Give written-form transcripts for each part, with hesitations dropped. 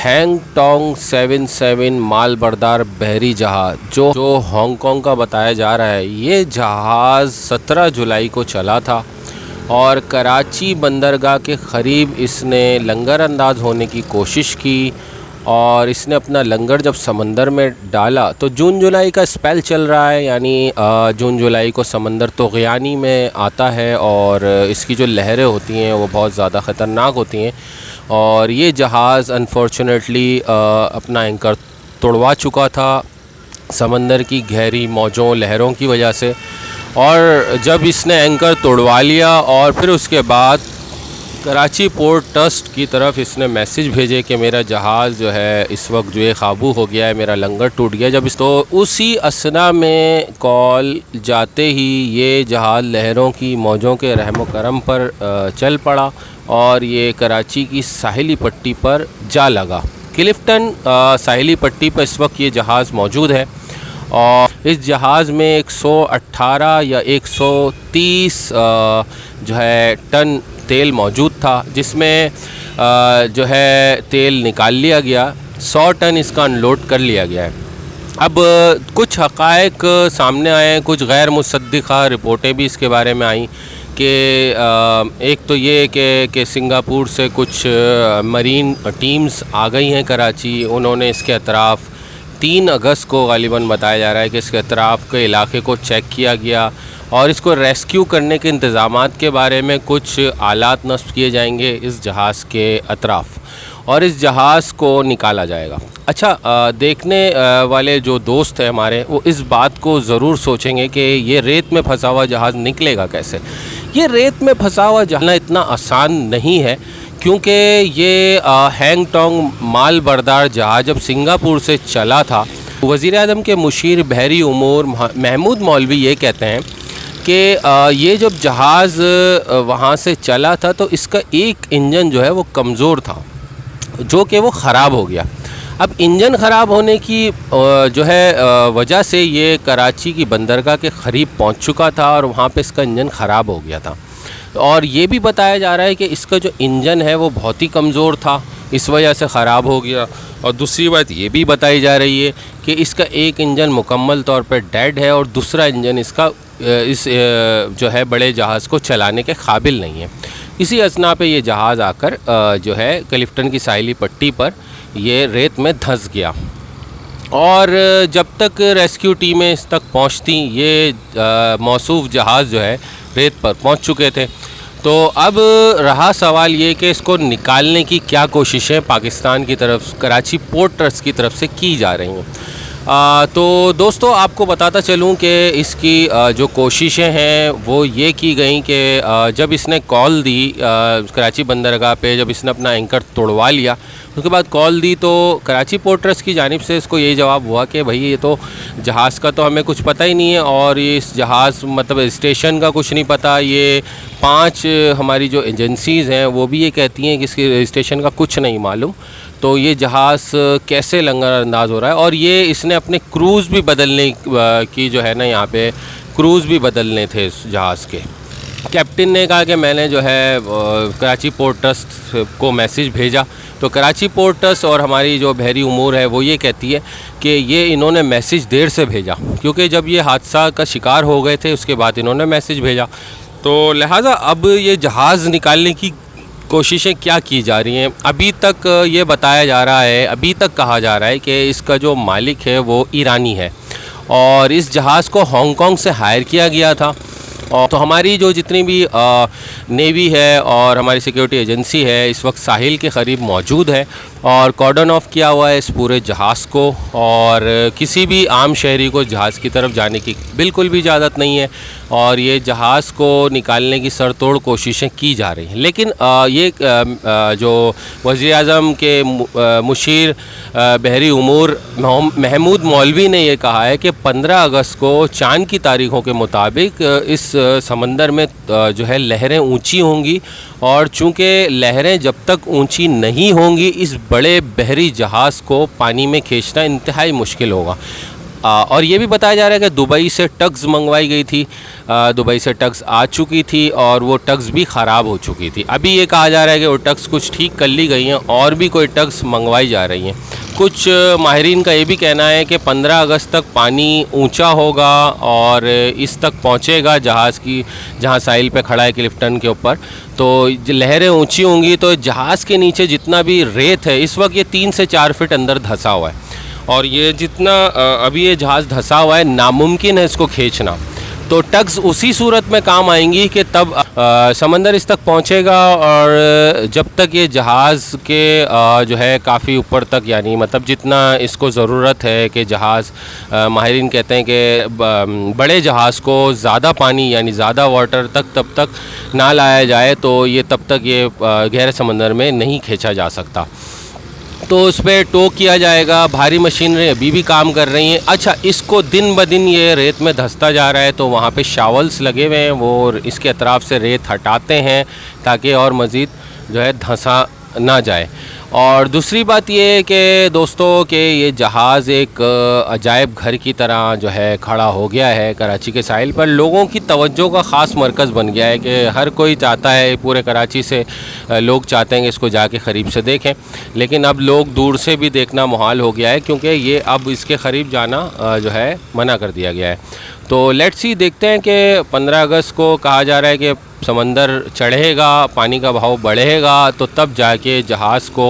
हैंगटोंग 77 माल बरदार बहरी जहाज़ जो हांगकांग का बताया जा रहा है, ये जहाज़ 17 जुलाई को चला था और कराची बंदरगाह के क़रीब इसने लंगर अंदाज होने की कोशिश की और इसने अपना लंगर जब समंदर में डाला तो जून जुलाई का स्पेल चल रहा है, यानी जून जुलाई को समंदर तोग़यानी में आता है और इसकी जो लहरें होती हैं वो बहुत ज़्यादा ख़तरनाक होती हैं और ये जहाज़ अनफॉर्चुनेटली अपना एंकर तोड़वा चुका था समंदर की गहरी मौजों लहरों की वजह से। और जब इसने एंकर तोड़वा लिया और फिर उसके बाद कराची पोर्ट ट्रस्ट की तरफ इसने मैसेज भेजे कि मेरा जहाज़ जो है इस वक्त जो है काबू हो गया है, मेरा लंगर टूट गया। जब इस तो उसी असना में कॉल जाते ही ये जहाज़ लहरों की मौजों के रहम करम पर चल पड़ा और ये कराची की साहिली पट्टी पर जा लगा। क्लिफ्टन साहिली पट्टी पर इस वक्त ये जहाज़ मौजूद है और इस जहाज़ में 118 या 130 जो है टन तेल मौजूद था, जिसमें जो है तेल निकाल लिया गया। 100 टन इसका अनलोड कर लिया गया है। अब कुछ हक़ाइक़ सामने आए हैं, कुछ गैर मुसद्दिक़ा रिपोर्टें भी इसके बारे में आई कि एक तो ये कि सिंगापुर से कुछ मरीन टीम्स आ गई हैं कराची। उन्होंने इसके अतराफ़ 3 अगस्त को गालिबन बताया जा रहा है कि इसके अतराफ़ के इलाके को चेक किया गया और इसको रेस्क्यू करने के इंतज़ामात के बारे में कुछ आलात नस्ब किए जाएंगे इस जहाज़ के अतराफ़ और इस जहाज़ को निकाला जाएगा। अच्छा, देखने वाले जो दोस्त हैं हमारे, वो इस बात को ज़रूर सोचेंगे कि ये रेत में फंसा हुआ जहाज़ निकलेगा कैसे। ये रेत में फंसा हुआ जहाज़ इतना आसान नहीं है, क्योंकि ये हैंगटोंग माल बरदार जहाज़ जब सिंगापुर से चला था, वज़ीर आज़म के मुशीर बहरी उमूर महमूद मौलवी ये कहते हैं कि ये जब जहाज़ वहाँ से चला था तो इसका एक इंजन जो है वो कमज़ोर था, जो कि वो ख़राब हो गया। अब इंजन ख़राब होने की जो है वजह से ये कराची की बंदरगाह के क़रीब पहुँच चुका था और वहाँ पे इसका इंजन ख़राब हो गया था। और ये भी बताया जा रहा है कि इसका जो इंजन है वो बहुत ही कमज़ोर था, इस वजह से ख़राब हो गया। और दूसरी बात ये भी बताई जा रही है कि इसका एक इंजन मुकम्मल तौर पर डेड है और दूसरा इंजन इसका इस जो है बड़े जहाज़ को चलाने के काबिल नहीं है। इसी असना पे ये जहाज़ आकर जो है क्लिफ्टन की साहिली पट्टी पर ये रेत में धंस गया और जब तक रेस्क्यू टीमें इस तक पहुंचती, ये मौसूफ जहाज़ जो है रेत पर पहुंच चुके थे। तो अब रहा सवाल ये कि इसको निकालने की क्या कोशिशें पाकिस्तान की तरफ, कराची पोर्ट ट्रस्ट की तरफ से की जा रही हैं। तो दोस्तों, आपको बताता चलूं कि इसकी जो कोशिशें हैं वो ये की गई कि जब इसने कॉल दी कराची बंदरगाह पे, जब इसने अपना एंकर तोड़वा लिया, उसके बाद कॉल दी तो कराची पोर्ट ट्रस्ट की जानिब से इसको यही जवाब हुआ कि भाई ये तो जहाज़ का तो हमें कुछ पता ही नहीं है और ये इस जहाज़ मतलब स्टेशन का कुछ नहीं पता। ये 5 हमारी जो एजेंसीज़ हैं वो भी ये कहती हैं कि इसके स्टेशन का कुछ नहीं मालूम। तो ये जहाज़ कैसे लंगर अंदाज हो रहा है और ये इसने अपने क्रूज़ भी बदलने की जो है ना, यहाँ पे क्रूज़ भी बदलने थे इस जहाज़ के। कैप्टन ने कहा कि मैंने जो है कराची पोर्ट ट्रस्ट को मैसेज भेजा, तो कराची पोर्ट ट्रस्ट और हमारी जो बहरी उमूर है वो ये कहती है कि ये इन्होंने मैसेज देर से भेजा, क्योंकि जब ये हादसा का शिकार हो गए थे उसके बाद इन्होंने मैसेज भेजा। तो लिहाजा अब ये जहाज़ निकालने की कोशिशें क्या की जा रही हैं। अभी तक ये बताया जा रहा है, अभी तक कहा जा रहा है कि इसका जो मालिक है वो ईरानी है और इस जहाज़ को हांगकांग से हायर किया गया था। और तो हमारी जो जितनी भी नेवी है और हमारी सिक्योरिटी एजेंसी है इस वक्त साहिल के क़रीब मौजूद है और कॉर्डन ऑफ किया हुआ है इस पूरे जहाज़ को और किसी भी आम शहरी को जहाज़ की तरफ जाने की बिल्कुल भी इजाज़त नहीं है और ये जहाज़ को निकालने की सरतोड़ कोशिशें की जा रही हैं। लेकिन ये जो वज़ीर आज़म के मुशीर बहरी उमूर महमूद मौलवी ने ये कहा है कि 15 अगस्त को चाँद की तारीख़ों के मुताबिक इस समंदर में जो है लहरें ऊंची होंगी और चूँकि लहरें जब तक ऊंची नहीं होंगी इस बड़े बहरी जहाज़ को पानी में खींचना इंतहाई मुश्किल होगा। और ये भी बताया जा रहा है कि दुबई से टग्स मंगवाई गई थी, दुबई से टग्स आ चुकी थी और वो टग्स भी ख़राब हो चुकी थी। अभी ये कहा जा रहा है कि वो टग्स कुछ ठीक कर ली गई हैं और भी कोई टग्स मंगवाई जा रही हैं। कुछ माहिरीन का ये भी कहना है कि 15 अगस्त तक पानी ऊंचा होगा और इस तक पहुंचेगा जहाज़ की, जहां साहिल पे खड़ा है क्लिफ्टन के ऊपर, तो लहरें ऊंची होंगी तो जहाज़ के नीचे जितना भी रेत है, इस वक्त ये 3 से 4 फीट अंदर धंसा हुआ है और ये जितना अभी ये जहाज़ धंसा हुआ है, नामुमकिन है इसको खींचना। तो टग्स उसी सूरत में काम आएंगी कि तब समंदर इस तक पहुंचेगा और जब तक ये जहाज़ के जो है काफ़ी ऊपर तक, यानी मतलब जितना इसको ज़रूरत है कि जहाज़, माहिरीन कहते हैं कि बड़े जहाज़ को ज़्यादा पानी यानी ज़्यादा वाटर तक तब तक ना लाया जाए तो ये तब तक ये गहरे समंदर में नहीं खींचा जा सकता। तो उस पर टो किया जाएगा। भारी मशीनरी अभी भी काम कर रही हैं। अच्छा, इसको दिन ब दिन ये रेत में धंसता जा रहा है तो वहाँ पे शावल्स लगे हुए हैं, वो इसके अतराफ़ से रेत हटाते हैं ताकि और मज़ीद जो है धंसा ना जाए। और दूसरी बात ये है कि दोस्तों कि ये जहाज़ एक अजायब घर की तरह जो है खड़ा हो गया है कराची के साहिल पर। लोगों की तवज्जो का ख़ास मरकज़ बन गया है कि हर कोई चाहता है, पूरे कराची से लोग चाहते हैं कि इसको जाके क़रीब से देखें, लेकिन अब लोग दूर से भी देखना मुहाल हो गया है क्योंकि ये अब इसके क़रीब जाना जो है मना कर दिया गया है। तो लेट्स सी, देखते हैं कि 15 अगस्त को कहा जा रहा है कि समंदर चढ़ेगा, पानी का बहाव बढ़ेगा तो तब जाके जहाज़ को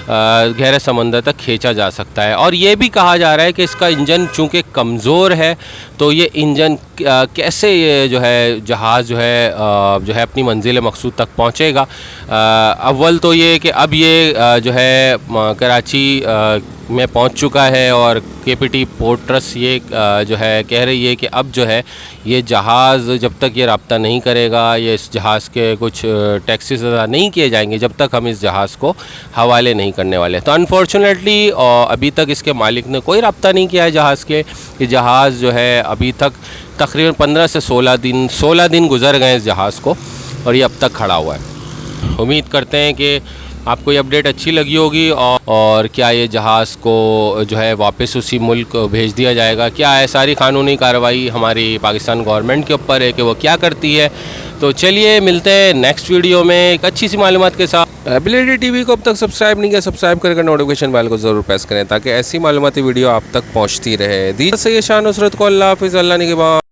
गहरे समंदर तक खींचा जा सकता है। और ये भी कहा जा रहा है कि इसका इंजन चूँकि कमज़ोर है तो ये इंजन कैसे ये जो है जहाज़ जो है अपनी मंजिल मकसूद तक पहुँचेगा। अव्वल तो ये कि अब ये जो है कराची में पहुंच चुका है और केपीटी पोर्ट ट्रस्ट ये जो है कह रही है कि अब जो है ये जहाज़ जब तक ये रब्ता नहीं करेगा, ये इस जहाज़ के कुछ टैक्सेस अदा नहीं किए जाएंगे जब तक हम इस जहाज़ को हवाले नहीं करने वाले। तो अनफॉर्चुनेटली अभी तक इसके मालिक ने कोई रब्ता नहीं किया है जहाज़ के। ये जहाज़ जो है अभी तक तकरीबन 15 से 16 दिन गुजर गए इस जहाज़ को और ये अब तक खड़ा हुआ है। उम्मीद करते हैं कि आपको ये अपडेट अच्छी लगी होगी और क्या ये जहाज़ को जो है वापस उसी मुल्क भेज दिया जाएगा, क्या है सारी कानूनी कार्रवाई हमारी पाकिस्तान गवर्नमेंट के ऊपर है कि वो क्या करती है। तो चलिए मिलते हैं नेक्स्ट वीडियो में एक अच्छी सी मालूमात के साथ। एबिलिटी टीवी को अब तक सब्सक्राइब नहीं किया, सब्सक्राइब करके नोटिफिकेशन बेल को ज़रूर प्रेस करें ताकि ऐसी मालूमाती वीडियो आप तक पहुँचती रहे। दी सही शान नुसरत को अल्लाह हाफ़िज़, अल्लाह निगहबान।